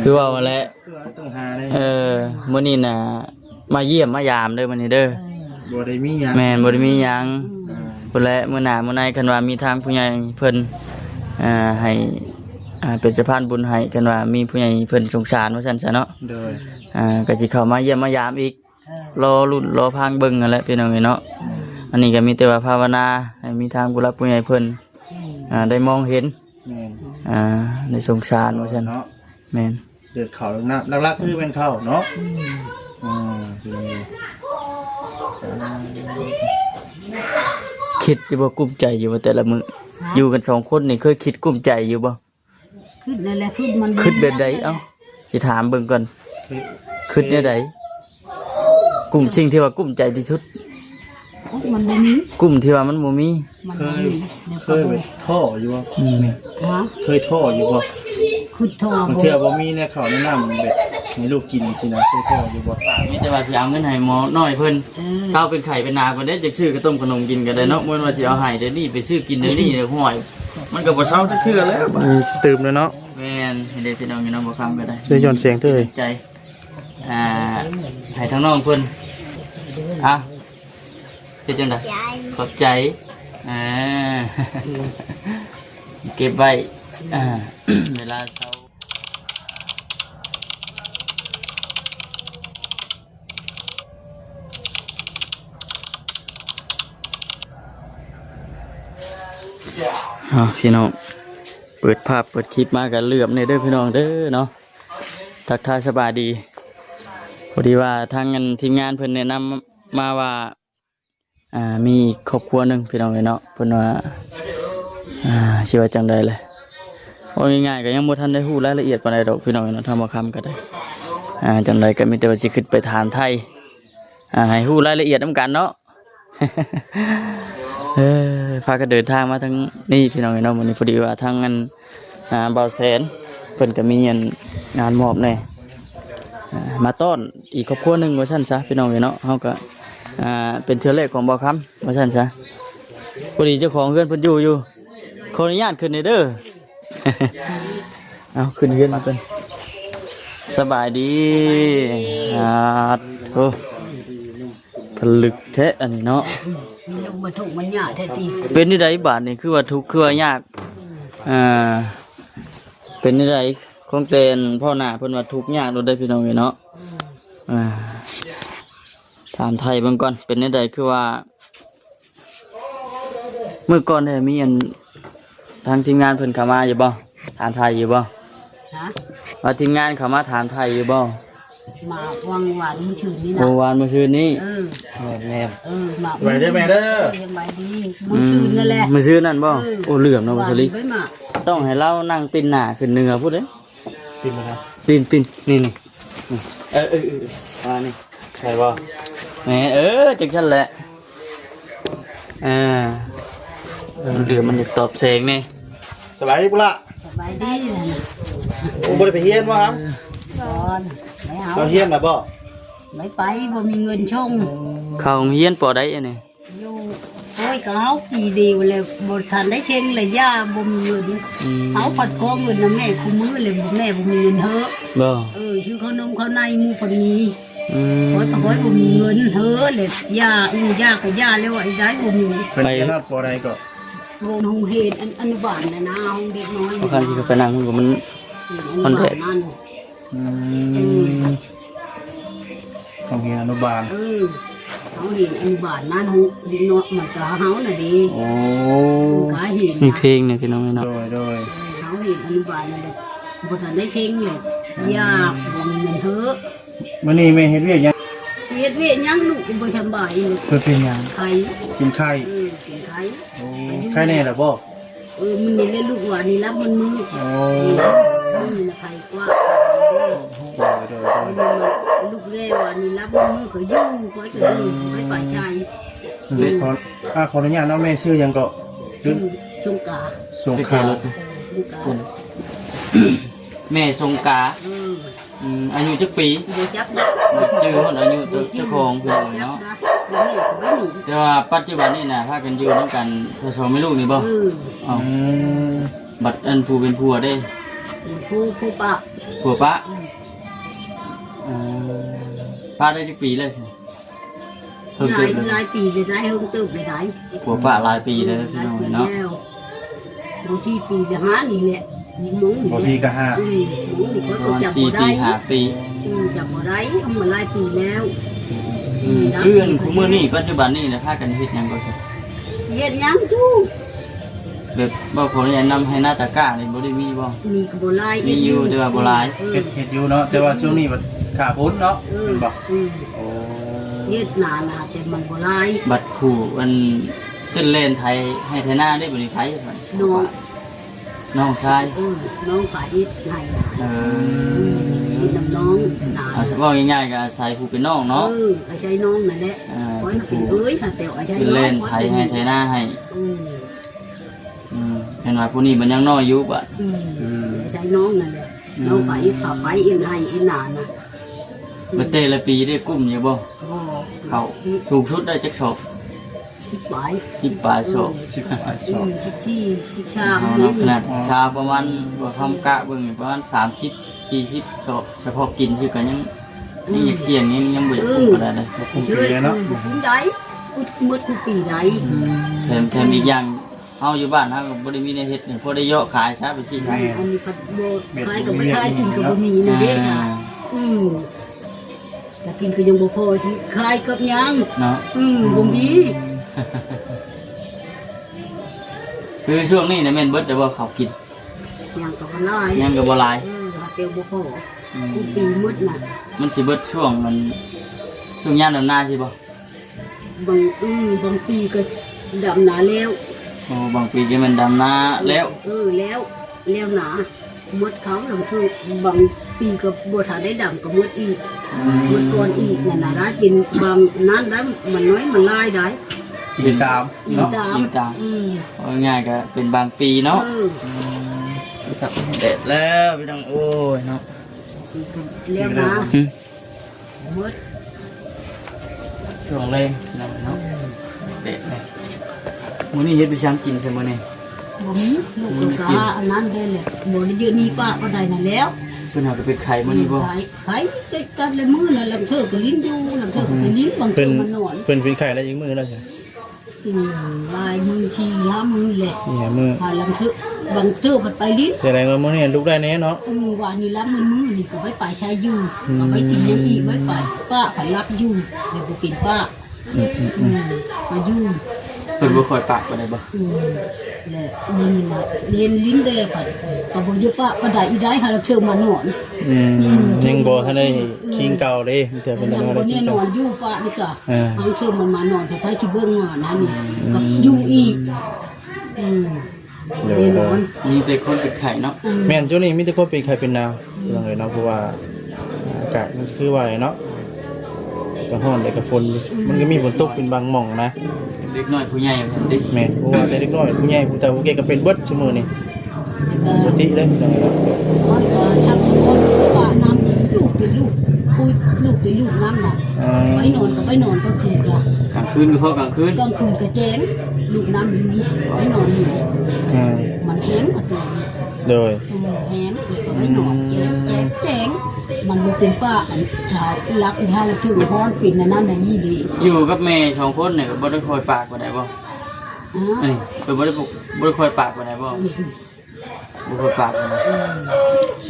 คือว่าแหละต้องหาเลยมื้อนี้น่ะมาเยี่ยมมายามเด้อมื้อนี้เด้อบ่ได้มีหยังแม่นบ่ได้มีหยังพุ่นแหละมื้อหน้ามื้อในคันว่ามีทางผู้ใหญ่เพิ่นให้เป็นสะพานบุญให้คันว่ามีผู้ใหญ่เพิ่นสงสารว่าซั่นซะเนาะโดยก็สิเข้ามาเยี่ยมมายามอีกรอลุ้นรอพังเบิ่งนั่นแหละพี่น้องเนาะอันนี้ก็มีแต่ว่าภาวนาให้มีทางผู้หลักผู้ใหญ่เพิ่นได้มองเห็นแม่นในสงสารว่าซั่นเนาะแม่นเดือดข้าวน้ำหลักๆคือเป็นข้าวเนาะคิดอยู่บ่กุ้มใจอยู่บ่แต่ละมื้ออยู่กัน2คนนี่เคยคิดกุ้มใจอยู่บ่คิดนั่นแหละคิดมันคิดแบบใดเอ้าสิถามเบิ่งก่อนคิดแนวใดกุ้มสิ่งที่ว่ากุ้มใจที่สุดมันบ่มีกุ้มที่ว่ามันบ่มีเคยไปท่ออยู่บ่เคยท่ออยู่บ่คือท่อบางเทื่อบ่มีในข้าวในน้ำแบบให้ลูกกินสินะเคยท่ออยู่บ่มีแต่ว่าสิเอาเงินให้หมอน้อยเพิ่นเช้าเป็นไข่เป็นนาเพิ่นได้จักซื้อกระต้มขนมกินก็ได้เนาะมื้อว่าสิเอาให้เดี๋ยวนี้ไปซื้อกินเดี๋ยวนี้เดี๋ยวห้อยมันก็บ่เช้าจักเทื่อแล้วตื่มแล้วเนาะแม่นให้ได้พี่น้องอยู่เนาะบ่คำก็ได้ช่วยย้อนเสียงเด้อใจให้ทั้งน้องเพิ่นเป็นจังได๋ขอบใจเก็บไว้เวลาเช้าพี่น้องเปิดภาพเปิดคลิปมากันเหลื่อมในเด้อพี่น้องเด้อเนาะทักทายสบายดีพอดีว่าทางทีมงานเพิ่นแนะนำมาว่ามีครอบครัวหนึ่งพี่น้องเนาะเพิ่นว่าชื่อว่าจังใดเลยว่าง่ายๆก็ยังบ่ทันได้ฮู้รายละเอียดปานใดดอกพี่น้องเนาะทำมาคำก็ได้จังใดก็มีแต่ว่าสิขึ้นไปถามไทยให้ฮู้รายละเอียดนำกันเนาะพากันเดินทางมาทั้งนี่พี่น้องเนาะวันนี้พอดีว่าทั้งเบาแสนเพิ่นก็มีงานมอบแน่มาต้อนอีกครอบครัวหนึ่งว่าซั่นซะพี่น้องเนาะเฮาก็เป็นเทื่อแรกของบ่าวคำว่าซั่นซะพอดีเจ้าของเฮือนเพิ่นอยู่ขออนุญาตขึ้นเด้อ เอาขึ้นเฮือนมาเพิ่นสบายดีโอ้ผลึกแท้อันนี้เนาะลูกมาถูกมันยากแท้ติเป็นนี่ใดบาทนี่คือว่าทุกข์คือว่ายากเป็นนี่ใดของเตนพ่อหน้าเพิ่นว่าทุกข์ยากเราได้พี่น้องเนาะถามไทยเบิ่งก่อนเป็นนี่ใดคือว่าเมื่อก่อนเนี่ยมีทางทีมงานเพิ่นเข้ามาอยู่บ่ถามไทยอยู่บ่ว่าทีมงานเข้ามาถามไทยอยู่บ่มาวางหวานมื้อชื่นนี้นะวานมื้อชื่นนี้แม่มาไว้เด้อแม่เด้อยังไว้ดีมื้อชื่นนั่นแหละมื้อชื่นนั่นบ่โอ้เหลื่อมเนาะบ่สลิต้องให้เรานั่งปิ่นหน้าขึ้นเหนือพูดเด้ปิ่นบ่ครับปิ่นนี่นี่นี่ใช่บ่แหมจังซั่นแหละเหลื่อมมันอยากตอบแสงนี่สบายดีปุล่ะสบายดีโอ้บ่ได้ไปเฮียนบ่ครับไม่เอาเราเฮียนน่ะบ่ไม่ไปบ่มีเงินชงเข้าโรงเรียนปอใดอันนี้อยู่โอ้ยก็เฮาปีเดียวเลยบ่ทันได้เช็งเลยย่าบ่มีเงินเฮาปัดกองเงินนำแม่คุมื้อเลยแม่บ่มีเงินเฮ้อบ่ชื่อขนมข้าวในหมู่คนนี้โอ้ยก็บ่มีเงินเฮ้อเลยย่าย่าก็ย่าแล้วไอ้ได้บ่มีไปนอดปอใดก็วงโรงเรียนอนุบาลน่ะนะโรงเด็กน้อยคันที่ไปนั่งมันแดดโรงเรียนอนุบาลเขาเรียนอนุบาลนั่นหูดินเนาะมันก็เฮาน่ะดีโอ้มีเพลงเนี่ยพี่น้องเนาะโดยเขาเรียนอนุบาลนั่นแหละบ่ทันได้เช็งเลยยากบ่มีเงินเฮ้อมื้อนี้แม่เฮ็ดเวียกยังเฮ็ดเวียกยังลูกบ่สบายเลยเพิ่นเป็นหยังไข้กินไข้กินไข้ไข้แน่ล่ะบ่มันนี่เล่นลูกว่านี่รับมันมือนี่นะไข้กว่าลูกเล่ว่านี่รับมันมือก็อยู่ก้อยก็อยู่ไม่ไปชายขออนุญาตเนาะแม่ชื่อยังก็ชื่อสงกาแม่สงกาอายุจักปีชื่อคนอายุเจ้าของเพิ่นเนาะแต่ว่าปัจจุบันนี่น่ะพากันอยู่นำกัน2แม่ลูกนี่บ่บัดอันผู้เป็นผัวได้ ผู้ปะ ผัวป้าป้าได้จักปีเลยเพิ่ม ห เติ ลาย มเลย หลายปีเลยได้เพิ่งเติบเลยได้ ผัวป้าหลายปีเลยพี่น้องเนาะ บางทีปีละห้านี่แหละยิงมุ้ง บ่ซีก็ห้า มุ้งนี่ ประ ก็ มาณ จับ 4 บ่ ปี ได้ 5 ปี จับบ่ได้เอามาหลายปีแล้ว เพื่อนคุมื้อนี้ปัจจุบันนี้นะพากันเฮ็ดหยังก็ใช่ เฮ็ดหยังจู้ แบบบ่ขอแนะนำให้หน้าตะกร้านี่บ่ได้มีบ่ มีก็บ่หลาย มีอยู่แต่ว่าบ่หลาย เฮ็ดอยู่เนาะแต่ว่าช่วงนี้มันขาพ้นเนาะมันบ่ โอ้ เฮ็ดนานนะแต่มันบ่หลาย บัตรผู้มันขึ้นเล่นไทยให้ไทยหน้าได้บริไทยก่อน น้อง น้องชาย น้องฝ่ายเฮ็ดให้ เออ เฮ็ดน้ำน้องนาน เอาสว่าง่ายๆก็อาศัยผู้เป็นน้องเนาะ อาศัยน้องนั่นแหละไว้เป็นเอ้ยค่ะแต่อาศัย ขึ้น น้อง เล่นไทยให้ไทยหน้าให้เห็นว่าผู้นี้มันยังน้อยอยู่บัด อาศัยน้องนั่นแหละน้องฝ่ายฝ่าไฟเอ็นให้เอ็นนานนะ มาเตละปีได้กุ้มอยู่บ่เขาถูกชุดได้จักสอบ 10 บาท 10 ปลายสอบ 10 ชาม เนาะขนาดชาประมาณบ่ทำกะเบิ่งประมาณ30 40สอบเฉพาะกินที่ก็ยังนี่อยากเสี่ยงยังบ่อยากกุ้มก็ได้เลย คุ้ม เชื่ ปี อ เนาะ คุ้มได้มืดปีได้ แถมอีกอย่างเฮาอยู่บ้านเฮาก็บ่ได้มีในเฮ็ดนี่พอได้เยาะขายซะไปสิขาย อันนี้พัดโบคายกับไม่คายกินกับบ่มีนี่เด้จ้ะแต่กินก็ยังบ่พอสิคายกับยัง เนาะ บ่มี คือช่วงนี้เนี่ยแม่นเบิดแต่ว่าเขากิน ยังก็บ่หลาย ยังก็บ่หลาย เตียวบ่พอกูปีมืดน่ะ มันสิเบิดช่วงมันช่วงยามดำนาสิบ่ บางปีก็ดำนาแล้ว โอ้บางปีก็มันดำนาแล้ว แล้วหนาหมดเขาลงทุนบางปีก็บ่ทันได้ดำก็หมดอีกหมดก่อนอีกนั่นน่ะนะกินบางนั้นได้มันน้อยมันหลายได้ ติดตาม กิน เนาะ ตาม เอาง่ายๆก็เป็นบางปีเนาะสักเด็ดแล้วพี่น้องโอ้ยเนาะ แล้วนะหมด ช่วงแรงเนาะเด็ดเลยมื้อนี้เฮ็ดไปช้างกินซั่นมื้อนี้ บ่มีลูกก็อันนั้นได้แหละบ่ได้อยู่นี่ป้าบ่ได้นั่นแล้ว เพิ่นหาก็เป็นไข่มื้อนี้บ่ ไปกันเลยมื้อนั่นลำเธอก็ลิ้นอยู่ลำเธอก็ไปลิ้นบาง เพิ่ เทื่ น อมันนอน เพิ่นเป็นไข่แล้วยิงมือแล้วใช่ ลายมือชีล้ามือแหละ นี่มือ พาลำเธอบางเทื่อมันไปลิ้น แสดงว่ามื้อนี้ลูกได้แน่เนาะ ว่านี่ล้ามือนี่ก็ไปใช้อยู่ก็ไปกินยังอีกไว้ไปป้าผันรับอยู่เดี๋ยวบ่เป็นป้าก็อยู่ เพิ่นบ่ค่อยปากปานใดบ่ แหละนี่นะเรียนลิ้นเด้ผัดก็บ่อยู่ป้าบ่ได้อีได้หาลำเธอมานอน ยังบ่ทันได้คิงเก่าเด้มีแต่เพิ่น ยั จะ ง มา บ่ ได้คิ เนี่ย ง น เก่า อนอยู่ป้านี่ก็ทางเธอมันมานอนไปที่เบื้องงานนะนี่ก็อยู่อีกเรียนนอน มีแต่คนเป็นไข่เนาะ แม่นช่วงนี้มีแต่คนเป็นไข่เป็นนาวเรื่องเลยเนาะเพราะว่าอากาศมันคือว่าเนาะก็ร้อนแล้วก็ฝนมันก็มีฝนตกเป็นบางหม่องนะ เด็กน้อยผู้ใหญ่ว่าซั่นติ แม่นเพราะว่าแต่เด็กน้อยผู้ใหญ่ผู้เฒ่าผู้แก่ก็เป็นเบิดชั่วโมงนี่ แล้ว ป ก็ กติเลยเนาะ มันก็ชักชวนป้าน้ำลูกเป็นลูกพูดลูกเป็นลูกน้ำน่ะไปนอนก็ไปนอนก็คืนก็ กลางคืนก็พอกลางคืน กลางคืนก็แจ้งลูกน้ำอยู่ไปนอนอยู่ มันแห้งกว่าตัวนี่ โดย แห้งเลยก็ไปนอนแจ้งมันบ่เป็นป้าอันถ้ารักนี่ฮะแล้วถึงฮ้อนปิ่นนั่นน่ะนี่ดี อยู่กับแม่สองคนเนี่ยก็บ่ได้คอยปากปานใดบ่นี่เพิ่นบ่ได้คอยปากปานใดบ่บ่คอยปากปานใด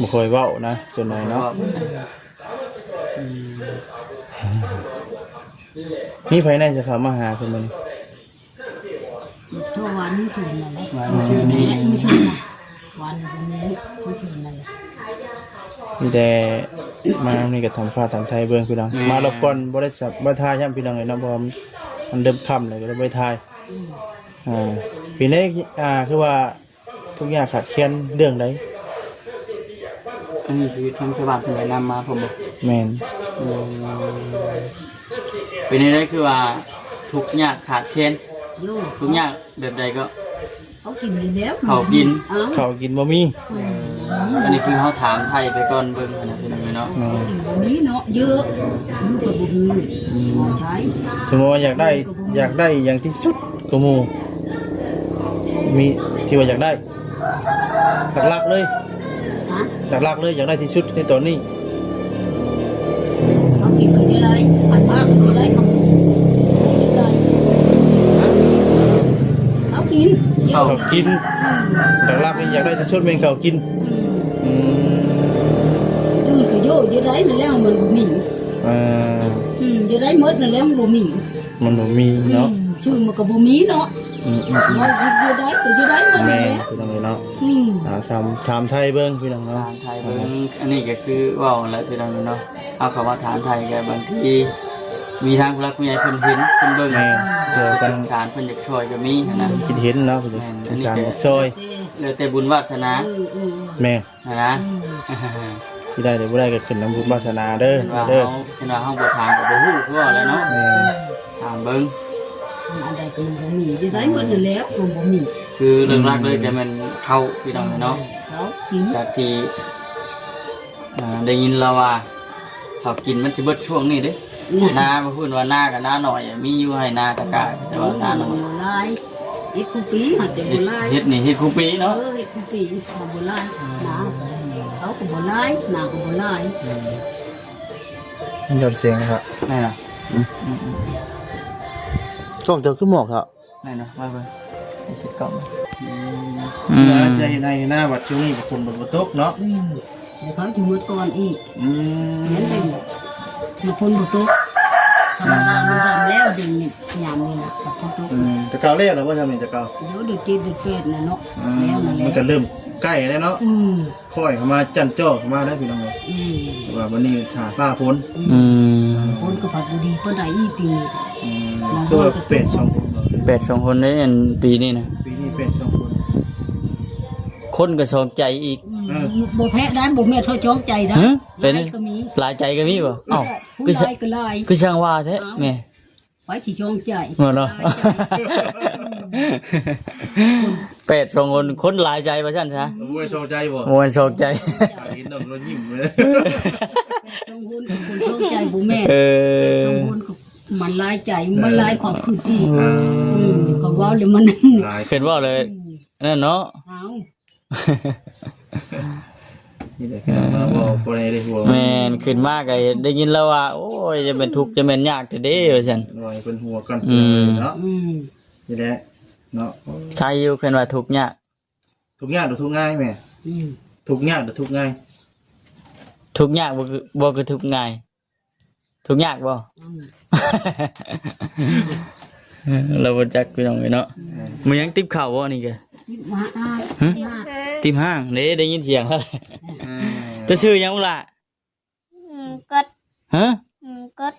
บ่ค่อยเว้านะส่วนใหญ่เนาะมีไผในจะเข้ามาหาซุมื้อนี้ ทั่ววันนี้สินั่นแหละ วันชื่อนี้ ไม่ใช่นะวันนี้ไม่ใช่นั่นแหละ มีแต่มานี่ก็ทำฟ้าทำไทยเบิ่งพี่น้องมารบกวนบ่ได้สับบ่ทายย่ำพี่น้องเลยเนาะเพราะมันเดิมค่ำเลยก็เลยบ่ได้ทายปีนี้คือว่าทุกอย่างขาดแคลนเรื่องใด อันนี้คือทางชาวบ้านเพิ่นแนะนำมาผมบอก แม่น เป็นได้คือว่าทุกอย่างขาดแคลน โย่ ทุกอย่างแบบใดก็ เขากินดีแล้ว เขากิน เอ้า ข้าวกินบ่มี อันนี้คือเขาถามไทยไปก่อนเบิ่งนะพี่น้องเนาะ แม่น กินแบบนี้เนาะเยอะถึงกับบุญมาใช้ ถึงว่าอยากได้อย่างที่สุดก็หมู่มีที่ว่าอยากได้หลักๆเลย ฮะ หลักๆเลยอยากได้ที่สุดในตอนนี้ เขากินก็จะได้ผัดผักก็จะได้เขากินได้เขากิน เขากินหลักๆนี่อยากได้ที่สุดเป็นเขากินอืม ดูก็โยจะได้นั่นแล้วมันบ่มี จะได้หมดนั่นแล้วมันบ่มี มันบ่มีเนาะ ชื่อมันก็บ่มีเนาะเราจะได้ก็จะได้หมด แม่ แล้ว พี่น้องเนาะ อืม ถามไทยเบิ่งพี่น้องเนาะ ถามไทยเบิ่งอันนี้ก็คือเว้าแล้วพี่น้องเนาะเอาคำว่าถามไทยก็บางทีมีทางผู้รักผู้ใหญ่เพิ่นเห็นเพิ่นเบิ่ง แม่เจอกัน สารเพิ่นอยากช่วยก็มีนะ คิดเห็นเนาะพี่สงสารซอย แล้วแต่บุญวาสนา แม่ นะ สิได้หรือบ่ได้ก็ขึ้นน้ำบุญวาสนาเด้อ ว่า เด้อ เพิ่นว่าเฮาบ่ถามก็บ่ฮู้คือว่าแล้วเนาะ แม่ ถามเบิ่ง อันใดก็บ่มีจะได้หมดนั่นแล้วก็บ่มี คือเรื่องรักเลยแต่มันเข้าพี่น้องเนาะ เขากิน จากที่ได้ยินเราว่าเขากินมันสิเบิดช่วงนี้เด้นาบ่พูดว่านากับนาหน่อยมีอยู่ให้นาตะกาแต่ว่านาหน่อย บ่ลายเอ็ดกูปีมาแต่บ่ลาย เฮ็ดนี่เฮ็ดคู่ปีเนาะ เอ็ดกูปีมาบ่ลายนาเขาก็บ่ลายนาก็บ่ลาย ยอดเสียงครับ นั่นน่ะ กล้องเจ้าคือหมอกครับ นั่นน่ะว่าเบิ่งไอ้สิกล่อง ใช่ในหน้าวัดช่วงนี้คนบ่ตกเนาะ เดี๋ยวเขาจะหมดก่อนอีก อืม เห็นเป็นมันคนบ่ตกธรรมดามันทำแล้วเดึงนี่ยามนี่นะกับคนตก ตะเกาเล่แล้วว่าทำนี่ตะเกา เดี๋ยวเดือดจีดเดือดเป็ดนะเนาะแล้วนั่นแห มันก็ ละ เริ่มใกล้แล้วเนาะ อืม ค่อยเข้ามาจันจ้อเข้ามาได้พี่น้องเอ้ย อืม แต่ว่าวันนี้ถ่าฟ้าพ้น อืม คนก็ผัดบุดีคนใดอีปีนี้ ตัวเป็ด2คน 8 2คนได้อันปีนี้นะ ปีนี้เป็ด2คน คนก็สองใจอีก บ่แพ้ได้บ่แม่เท่าจ้องใจได้ ฮะเป็น ลายก็มี หลายใจก็มีบ่เอ้า ผู้ คือ ใดก็ลาย คือช่างว่าแท้แม่ ไว้สิจ้องใจ เหมือนเนาะ8 2คนคนหลายใจว่าซั่นซะ มวยโซใจบ่ มวนสองใจ เห็นน้องเรายิ้มเลย จ้องหุ่นกับคนจ้องใจบ่แม่ เออ จ้องหุ่นก็มันลายใจมันลายความคืนอีกเขาเว้าเลยมัน หลาย เป็นว่าเลยนั่นเนาะ เอา นี่แหละครับมาบอกคนในได้หัว แม่นขึ้นมากก็ได้ยินแล้วว่า โอ้ยจะเป็นทุกข์จะเป็นยากแต่เด้ว่าซั่น หน่อยเป็นหัวกัน เนาะ อืม นี่แหละเนาะ ใครอยู่เพิ่นว่าทุกข์ยาก ทุกอย่างหรือทุกง่ายแม่ อืม ทุกอย่างหรือทุกง่าย ทุกข์ยากบ่คือทุกข์ง่ายทุกข์ยากบ่ เราบ่จักพี่น้องเนาะมันยังติบข้าวบ่นี่แก มาอ้าย ติบห้างเด้ได้ยินเสียงแล้วจะชื่อหยังล่ะ กด ฮะ กด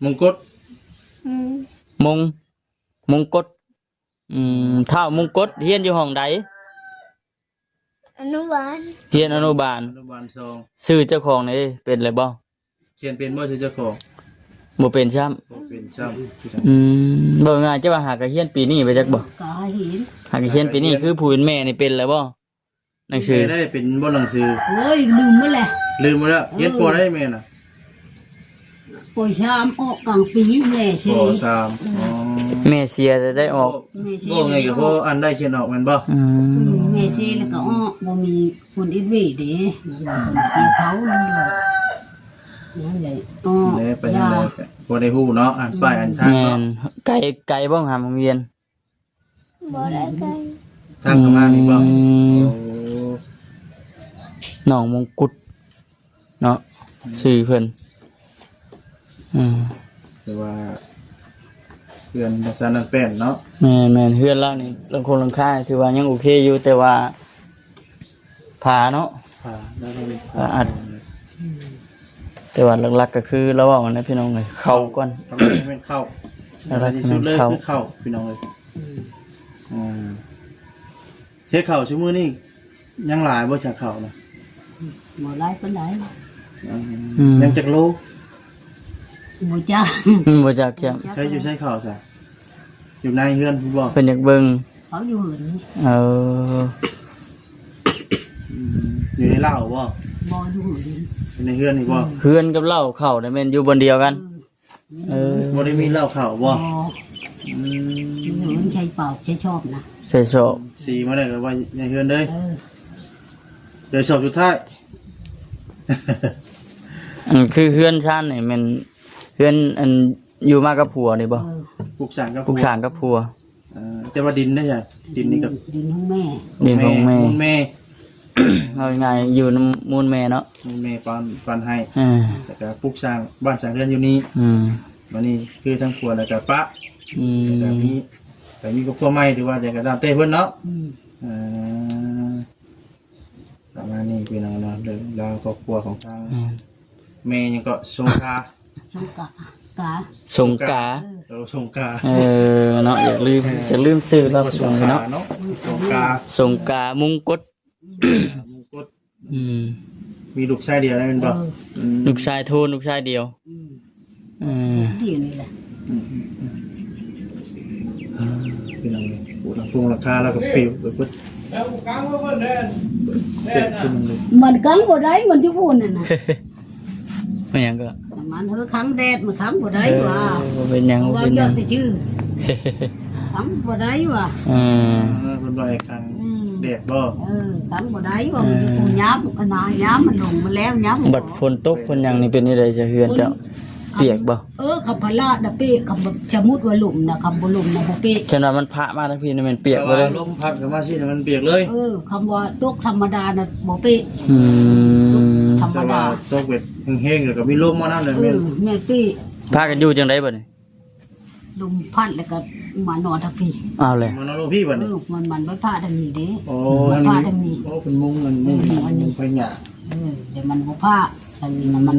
มงกฎ มงกฎเท่ามงกฎเฮียนอยู่ห้องใด อนุบาล เฮียนอนุบาล อนุบาล2 ชื่อเจ้าของนี่เป็นอะไรบ่ เขียนเป็นบ่ชื่อเจ้าของ บ่เป็นซ้ำ บ่เป็นซ้ำ บ่ง่ายจะว่าหากะเฮียนปีนี้ไปจักบ่ ก็เห็น หากะเฮียนปีนี้คือผู้เป็นแม่นี่เป็นแล้วบ่หนังสือ ได้เป็นบ่หนังสือ โอ้ยลืมไปแหละ ลืมมาแล้วเฮ็ดปอได้แม่น่ะ ปล่อยชามออกกลางปีแม่ ป สิ อ3อ๋อ แม่เสียได้ออก แม่สิ บ่ไงก็พออันได้เขียนออกแม่นบ่ แม่สิแล้วก็ออกบ่มีคนอีกเวยเด้กินเขาเลยนั่นแหละอ๋อ แล้วไปนั่นแหละบ่ได้ฮู้เนาะอ่านป้ายอ่านทาง แม่น เนาะ ไกลบ่หามโรงเรียน บ่ได้ไกล ทางเข้ามานี่บ่ อืม โอ้ หนองมงกุฎเนาะชื่อเพิ่น แต่ว่าเพื่อนภาษานังแป้นเนาะ แม่นเฮือนเรานี่ลังคงลังค่าถือว่ายังโอเคอยู่แต่ว่าผาเนาะ แล้วก็มี อัด แต่ว่าหลักๆก็คือเราว่ามันนะพี่น้องเลยเข้าก่อน ทำให้มันเข้าอะไรที่สุดเลยคือเข้าพี่น้องเลยเช็คเข่าชั่วโมงนี้ยังหลายบ่จากเข่านะ บ่ไล่ปานใด ยังจากโล บ่จ้า บ่จักแค่ ใช้อยู่ใช้เข่าซะอยู่ในเฮือนพี่บอก เพิ่นอยากเบิ่ง เขาอยู่เหิน เออ อยู่ในเหล้าบ่ บ่อยู่เหิน อยู่ในเฮือนนี่บ่ เฮือนกับเหล้าเข้าได้แม่นอยู่บนเดียวกัน เออ บ่ได้มีเหล้าเข่าบ่ บ่อยู่เหินใช้เปล่าใช้ชอบนะ ใช่ชอบ สีมาได้ก็ว่าในเฮือนเลย เออ เดี๋ยวสอบสุดท้าย อันคือเฮือนชานนี่มันเฮือนอันอยู่มากับผัวนี่บ่ ปลูกสร้างกับ ปลูกสร้างกับผัว แต่ว่าดินได้จ้ะดินนี่กับ ดินของแม่ ดินของแม่ มูลแม่ เอาง่ายๆอยู่น้ำมูลแม่เนาะ มูลแม่ปานให้ อ่า แล้วก็ปลูกสร้างบ้านสร้างเรือนอยู่นี่ อืม วันนี้คือทั้งครัวแล้วก็ปะ อืม แบบนี้แต่มีครอบครัวใหม่ถือว่าเดี๋ยวก็ตามเต้เพิ่นเนาะ อืม อ่าประมาณนี้พี่น้องเนาะเรื่องราวครอบครัวของทางแม่ยังก็สงกา สงกะกะ สงกา สงกา เนาะอย่าลืมจะลืมซื้อแล้ว สงกา เนาะ เนาะสงกา สงกามุงกด มงกฎ อืม มีลูกชายเดียวได้เป็นบ่ ลูกชายโทนลูกชายเดียว อืม อืม เดี๋ยวนี้แหละ พี่น้องเลยปูราคงราคาแล้วก็ปิวไปพุ่นเต็มขึ้นเลย มันกังบ่ได้มันจะพูดนั่นน่ะ ไม่หยังก็ มันเฮอครั้งแดดมันครั้งบ่ได้ว่า บ่เป็นหยังบ่ ว่า เป็นห เจ้า ยัง แต่ชื่อครั้งบ่ได้ว่า อืม เพิ่นบ่ให้คันแดดบ่ ครั้งบ่ได้ว่ามันจะพูดย้ำกันนาย้ำมันลงมาแล้วย้ำ บัดฝนตกฝนหยังนี่เป็นจังไดจะเฮือนเจ้าเปียกบ่ คำพละดะเป้คำแบบสมมุติว่าหลุมนะคำบ่หลุมนะบ่เป้ ฉะนั้นมันพระมาทั้งพี่นี่มันเปียก แต่ บ่ ว่า เลย ลมพัดเข้ามาสิมันเปียกเลย คำว่าตกธรรมดาน่ะบ่เป้ อืม ธรรม แต่ ดา ว่าตกเบ็ดแห้งๆแล้วก็มีลมมานํเลย แม่ แม่น เป้ พากันอยู่จังไดบัดนี้ ลมพัดแล้วก็มานอนทักพี่ เอาเลย มันเอาลงพี่บัดนี้ มันบ่พาทางนี้เด้ โอ้ มันพาทางนี้ โอ้เป็นมุ้งมันมุ้งมันไปหยา เดี๋ยวมันบ่พาทางนี้นะมั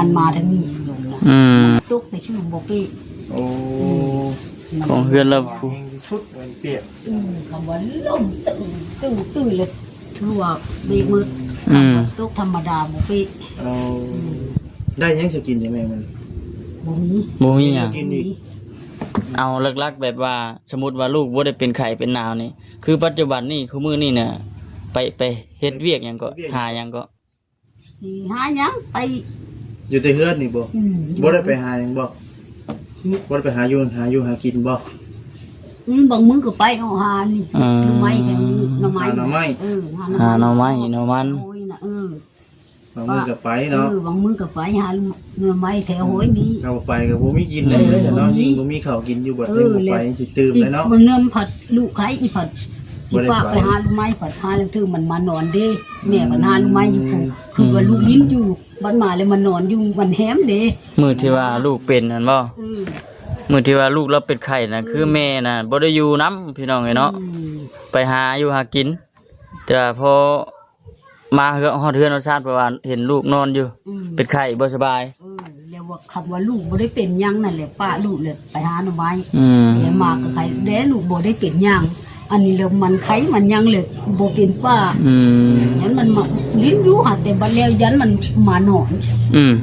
นมาทางนี้ลงนะ อืม ตกแต่ชื่อบ่เป้ โอ้ ของเฮือนเรา แห้งที่สุดมันเปียก คำว่าลมตื่นเลยถือว่าเบรกมืด อืม ตกธรรมดาบ่เป้ เอาได้ยังจะกินใช่ไหมมัน บ่มี บ่มีหยัง กินอีก เอาลักๆแบบว่าสมมุติว่าลูกบ่ได้เป็นไข้เป็นหนาวนี่คือปัจจุบันนี่คือมื้อนี่น่ะไปเฮ็ดเวียกหยังก็หาหยังก็ สิหาหยังไป อยู่แต่เฮือนนี่บ่ อยู่ บ่ได้ไปหาหยังบ่บ่ได้ไปหาอยู่หากินบ่ บางมื้อก็ไปเอาหานี่หน่อไม้ใช่หน่อไม้ หาหน่อไม้ หาหน่อไม้หน่อมัน โอ้ยน่ะบางมื้อก็ไปเนาะ บางมื้อก็ไปหาหน่อไม้แถวโหยนี้ เอาไปก็บ่มีกินได้เลยเนาะยิ่งบ่มีข้าวกินอยู่บัดนี้บ่ไปสิตื่มเลยเนาะ มันเริ่มผัดลูกไข่อีผัดสิป้าไปหาลูกไม้ผัดหาแล้วถึงมันมานอนเด้แม่มันหาลูกไม้อยู่ผู้คือว่าลูกลิ้นอยู่บ้านมาแล้วมันนอนอยู่มันแฮมเด้ มื้อที่ว่าลูกเป็นนั่นบ่มื้อที่ว่าลูกเราเป็นไข้น่ะคือแม่น่ะบ่ได้อยู่นํพี่น้องเอ้ยเนาะไปหาอยู่หากินแต่พอมาเฮือนฮอดเฮือนฮอดชาติเพราะว่าเห็นลูกนอนอยู่ เป็นไข้บ่สบาย แล้วว่าคำว่าลูกบ่ได้เป็นหยังนั่นแหละป้าลูกเลยไปหาหน่อไม้ อืม แล้วมากับใครแด้ลูกบ่ได้เป็นหยังอันนี้แล้วมันไขมันหยังเลยบ่เป็นป้า อืม ยันมันมาลิ้นอยู่หาแต่บัดแล้วยันมันมานอน อืม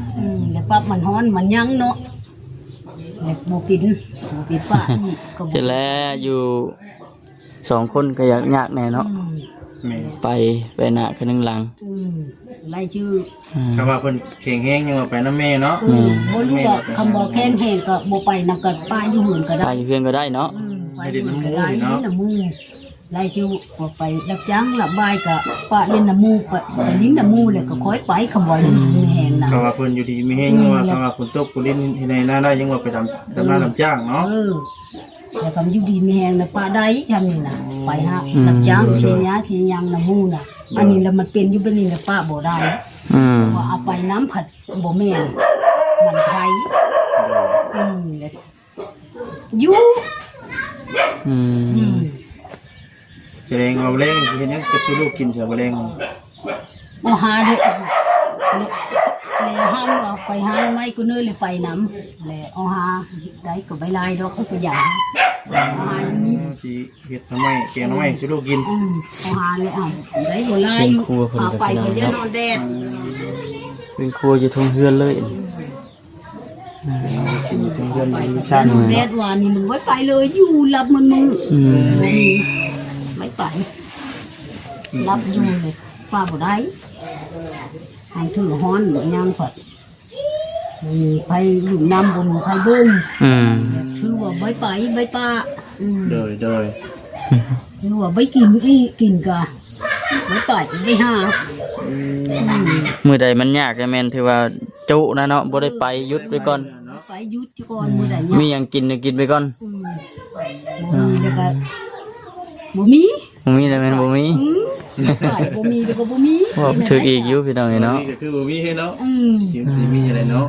แล้วป้ามันฮ้อนมันหยังเนาะแล้วบ่เป็นป้าอีกก็บ่ เสร็จแล้วอยู่2คนก็ยากแน่เนาะ แม่ ไปหน้าคือหนึงหลัง ไล่ชื่อ คำว่าเพิ่นแข็งแห้งยังว่าไปนำแม่เนาะ บ่รู้ว่าคำบอกแข้งแห้งก็บ่ไปนำกันป้าอยู่หื่นก็ ไป ได้ อยู่เพื่อนก็ได้เนาะ ไปเล่นน้ำมูนี่เนาะน้ำมูไล่ชื่อว่าไปรับจ้างรับบายก็ป้าเล่นน้ำมูไปลิ้นน้ำมูแล้วก็ค่อยไปคำว่าอยู่แห้งน่ะ คำว่าเพิ่นอยู่ดีมีแห้งยังว่าคำว่าฝนตกฝนลิ้นที่ในหน้าได้ยังว่าไปทำนาจ้างเนาะ แล้วก็อยู่ดีมีแห้งน่ะป้าได้จำนี่น่ะไปฮะรับจ้างเชียร์เชียยังน้ำมูน่ะอันนี้แล้วมันเป็นอยู่เป็นนี่น่ะป้าบ่ได้ อืม ว่าเอาไปน้ำผัดบ่แม่นมันไทยแล้วอยู่ อืม แสดงว่าแรงสิเฮ็ดหยังกับลูกกินซะบ่แรง เอาหาเด้เลยห้ามเอาไปหาไม่กูเนื้อเลยไปน้ำเลยเอาหาได้ก็ใบลายดอกก็อย่างเอาหาอย่างนี้ สิเฮ็ดหน่อไม้แกงหน่อไม้สิลูกกิน เอาหาเลยเอาได้บ่ลายอยู่เอาไปก็จะนอนแดด เป็นครัวอยู่ทงเฮือนเลย กินอยู่ถึงเดือน ไป มี ก็ ชา จะ ติ นอนแดดวันนี้มันไว้ไปเลยอยู่รับมันมือไม่ไปรับอยู่เลยป้าบ่ได้ให้ถือฮ้อนยังผัดมีไผหลุมน้ำบนไผเบิ้ง อืม คือว่าใบไปใบป้า โดย คือว่าใบกินอีกินกะ ไม่ต่อยไม่หา มื้อใดมันยากก็แม่นถือว่าจุนะเนาะบ่ได้ไปหยุดไปก่อน ไปยุดก่อนมือไหน มี เนี่ย หยังกินก็กินไปก่อน บ่มีแล้วก็บ่มี บ่มีแล้วแม่นบ่มี ไปบ่มีแล้วก็บ่มี พวกถืออีกอยู่พี่น้องเนาะ นี่ก็คือบ่มีเนาะ อืม สิมีอะไรเนาะ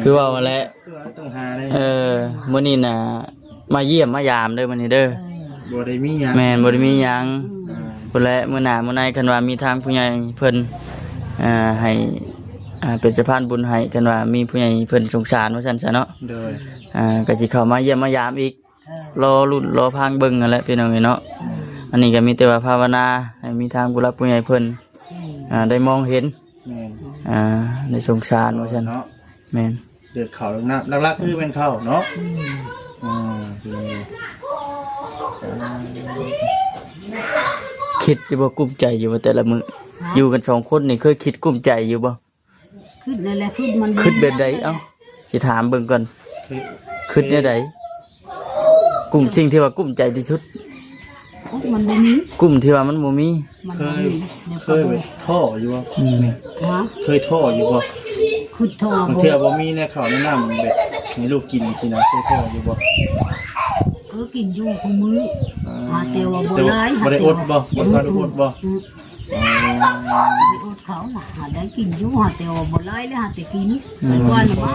คือว่าว่าแหละ ต้องหาได้ มื้อนี้น่ะมาเยี่ยมมายามเด้อมื้อนี้เด้อ บ่ได้มีหยัง แม่นบ่ได้มีหยังพุ่นแหละมื้อหน้ามื้อในคันว่ามีทางผู้ใหญ่เพิ่นให้เป็นสะพานบุญให้คันว่ามีผู้ใหญ่เพิ่นสงสารว่าซั่นซะเนาะ โดย ก็สิเข้ามาเยี่ยมมายามอีกรอลุ้นรอพังเบิ่งนั่นแหละพี่น้องเอ้ยเนาะอันนี้ก็มีแต่ว่าภาวนาให้มีทางผู้รับผู้ใหญ่เพิ่นได้มองเห็น แม่น ได้สงสารว่าซั่น เนาะ แม่น เดือดข้าวน้ำหลักๆคือเป็นข้าวเนาะคือ คิดอยู่บ่กุ้มใจอยู่ว่าแต่ละมื้ออยู่กันสองคนนี่เคยคิดกุ้มใจอยู่บ่ ขึ้นนั่นแหละขึ้นมัน คิดแบบใดเอ้าสิถามเบิ่งก่อน คือ คิดแนวใดกลุ่มสิ่งที่ว่ากุ้มใจที่สุด มันบ่มี กลุ่มที่ว่ามันบ่มี มัน เค บ่ ย มีแล้ว เค ก็ ย บ่ ไปท่ออยู่บ่ ฮะ เคยท่ออยู่บ่ ขึ้นทอบ าง บ่ เทื่อบ่มีในข้าวในน้ำแบบให้ลูกกินสินะเคยท่ออยู่บ่ กินอยู่คู่มื้อหาแต่ว่าบ่หลาย บ่ได้อดบ่บ่พาได้อดบ่ อดเขาน่ะหาได้กินอยู่หาแต่ว่าบ่หลายแล้วหาแต่กินไปกว่าน่ะว่า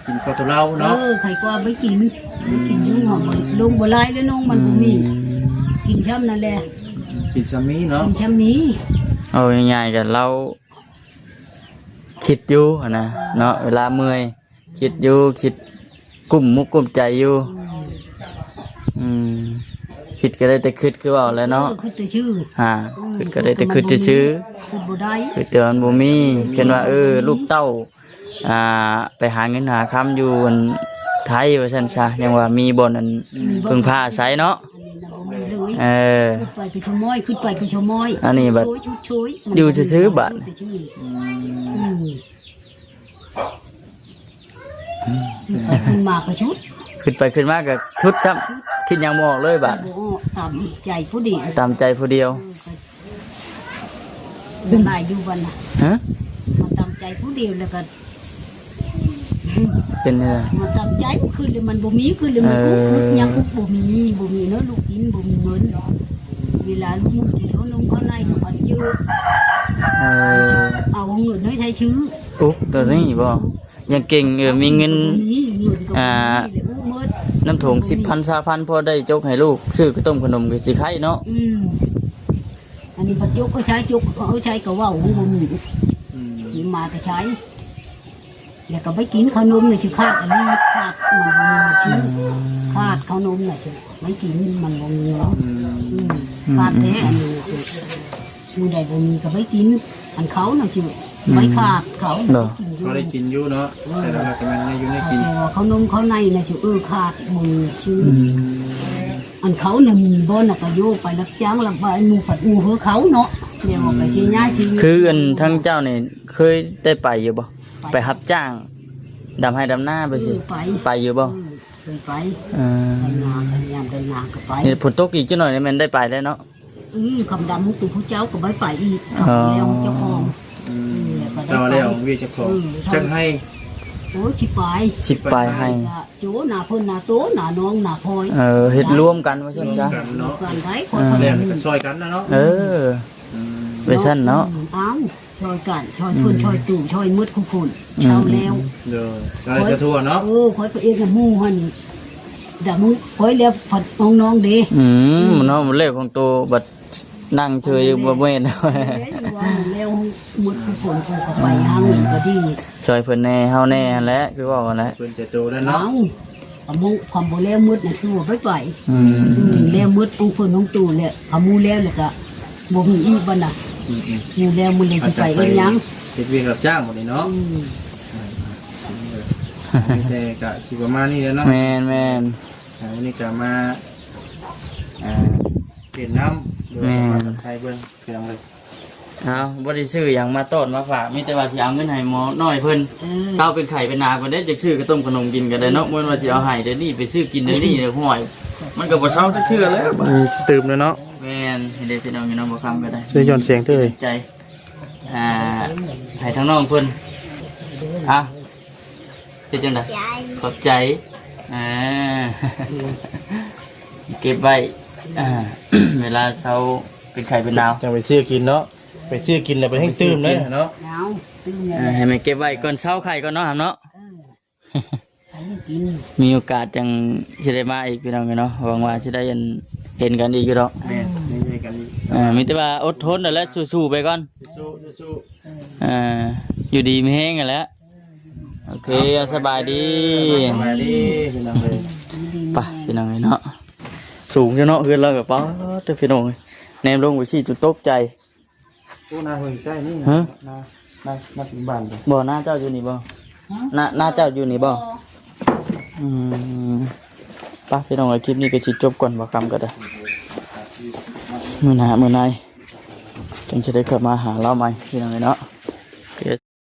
กินข้าวตัวเราเนาะ ใครกว่าไปกินอยู่หอมลงบ่หลายแล้วน้องมันบ่มีกินช้ำนั่นแหละ กินซามีเนาะ กินช้ำนี้ เอาง่ายๆกันเราคิดอยู่หั้นนะเนาะเวลาเมื่อยคิดอยู่คิดกุ้มมุกกุ้มใจอยู่คิดก็ได้แต่คิดคือว่าแล้วเนาะ คือแต่ชื่อ คิดก็ได้แต่คิดซื่อ คือบ่ได้ ๆคือแต่มันบ่มีเห็นว่าลูกเต้าไปหาเงินหาค้ำอยู่อันไทยว่าซั่นซะยังว่ามีบ่อนอันพึ่งพาอาศัยเนาะ อันนี้น่ะบ่มีเลย ขึ้นไปคือชะม้อยขึ้นไปคือชะม้อย อันนี้แบบ ชุดช่วย อยู่ซื่อๆบัด ขึ้นมาก็ชุด ขึ้นไปขึ้นมาก็ชุดซ้ำคิดหยังบ่ออกเลยบัด โอ้ตามใจผู้ดี ตามใจผู้เดียว มันได้อยู่วันน่ะ ฮะ มันตามใจผู้เดียวแล้วก็ เป็นไง มันตามใจมันขึ้นเลยมันบ่มีขึ้นเลยมันคุกยังคุกบ่มีเนาะลูกกินบ่มีเงินเวลาลูกมุดเดี๋ยวลงข้างในน่ะมันเยอะเอาเงินให้ใช้ชื่อ อุ๊บตัวนี้บ่ยังเก่งมีเงิน มีเงินก็บ่มีหมด น้ำถุง10,000 20,000พอได้จกให้ลูกซื้อข้าวต้มขนมก็สิไข่เนาะ อันนี้ปัจจุบันเขาใช้จุกเขาใช้ก็ว่าหูบ่มีกินมาก็ใช้แล้วก็ไปกินขนมน่ะสิขาดอันนี้ขาดมันบ่มีชื่อขาดขนมน่ะสิไม่กินมันบ่มีเนาะขาดแท้อันนี้สิผู้ใดบ่มีก็ไปกินอันเขาน่ะสิไม่ขาดเขากินอยู่ เราได้กินอยู่เนาะแต่เราก็มันอยู่ในกิน แต่ว่าเขานมเขาในน่ะสิขาดบ่มีชื่ออันเขาน่ะมีบ่น่ะก็โยกไปรับจ้างรับใบหมู่ผัดหมู่เฮอเขาเนาะเดี๋ยวไปสิญาชีวิต คืออันทั้งเจ้านี่เคยได้ไปอยู่บ่ไปรับจ้างดำให้ดำหน้าไปสิ ไปอยู่บ่ เคยไป เออ ไปงานไปยามไปงานก็ไป นี่ฝนตกอีกจักหน่อยนี่แม่นได้ไปแล้วเนาะ คำดำมุกตุผู้เจ้าก็ไปไปอีกเอาแล้วเจ้าของ ต่อแล้ววิจะของจังให้ โอ้ชิไป สิไปให้ โจหนาเพิ่นหนาโตหนาน้องหนาพลอย เฮ็ดรวมกันว่าซั่นซะ กันเนาะ กันได้คน แล้วก็ช่วยกันนะเนาะ ไปซั่นเนาะ เอาช่วยกันช่วยเพิ่นช่วยตู่ช่วยมืดคู่คนเช่าแล้ว เด้ออะไรจะทั่วเนาะ คอยไปเองกับหมู่หั่นดามึงคอยแล้วผัดน้องๆเด้ เนาะมันเลขของตัวบัดนั่งเฉยอยู่บ่แม่น แล้วมืดคู่คนคู่ก็ไปหาเงินก็ดี ช่วยเพิ่นแน่เฮาแน่แหละคือว่ากันแหละ เพิ่นจะโตแล้ว เอา เนาะ ความบ่แล้วมืดน่ะชื่อว่าไปแล้วมืดองเพิ่นน้องตู่แหละขมูแล้วแล้วก็บ่มีอีกบ่น่ะอยู่แล้วมื้อนี้สิไปเฮ็ดหยัง เฮ็ดเวียกรับจ้างหมดนี่เนาะแต่ก็สิประมาณนี้แหล้วเนาะ แม่นแม่น วันนี้ก็มาเปลี่ยนน้ำโดยมาไทยเบิ่งเพียงเลย เอาบ่ได้ซื้อหยังมาต้อนมาฝากมีแต่ว่าสิเอาเงินให้หมอน้อยเพิ่นเช้าเป็นไข่เป็นนาเพิ่นได้จักซื้อก็ต้มขนมกินก็ได้เนาะบ่ว่าสิเอาให้เดี๋ยวนี้ไปซื้อกินเดี๋ยวนี้เดี๋ยวห้อยมันก็บ่เช้าจักเทื่อแล้ว ตื่มเลยเนาะ แม่น นให้ได้พี่น้องพี่น้องบ่คำก็ได้ ช่วยย้อนเสียงเด้อ ใจให้ทั้งน้องเพิ่นอ่ะเป็นจังได๋ ใจ ขอบใจอ่า เก็บไว้เวลาเช้าเป็นไข่เป็นดาว จังไปซื้อกินเนาะไปซื้อกินแล้วไปให้ตื้มเลยเนาะ เอาตื่นเลย ให้มันเก็บไว้ก่อนเช้าไข่ก่อนเนาะครับเนาะ ไปกิน มีโอกาสจังสิได้มาอีกพี่น้องเนาะหวังว่าสิได้เห็นกันอีกอยู่ดอก แม่นนี่ใช่กันนี่ มีแต่ว่าอดทนนั่นแหละสู้ๆไปก่อน สู้ อยู่ดีมีแห้งกันแหล้วโอเคสบายดี สบายดีพี่น้องเลย ไปพี่น้องเนาะสูงจังเนาะเฮือนเราแบบป๊อดพี่น้องแนมลงไปสิจุดตกใจ ตู้นาเพิ่นใกล้นี่ ฮะ นาถึงบ้านเลย บ่หน้าเจ้าอยู่นี่บ่หน้าเจ้าอยู่นี่บ่ไปพี่น้องคลิปนี้ก็สิจบก่อนบ่คำก็ได้มื้อหน้ามื้อในจังจะได้กลับมาหาเราใหม่พี่น้องเนาะ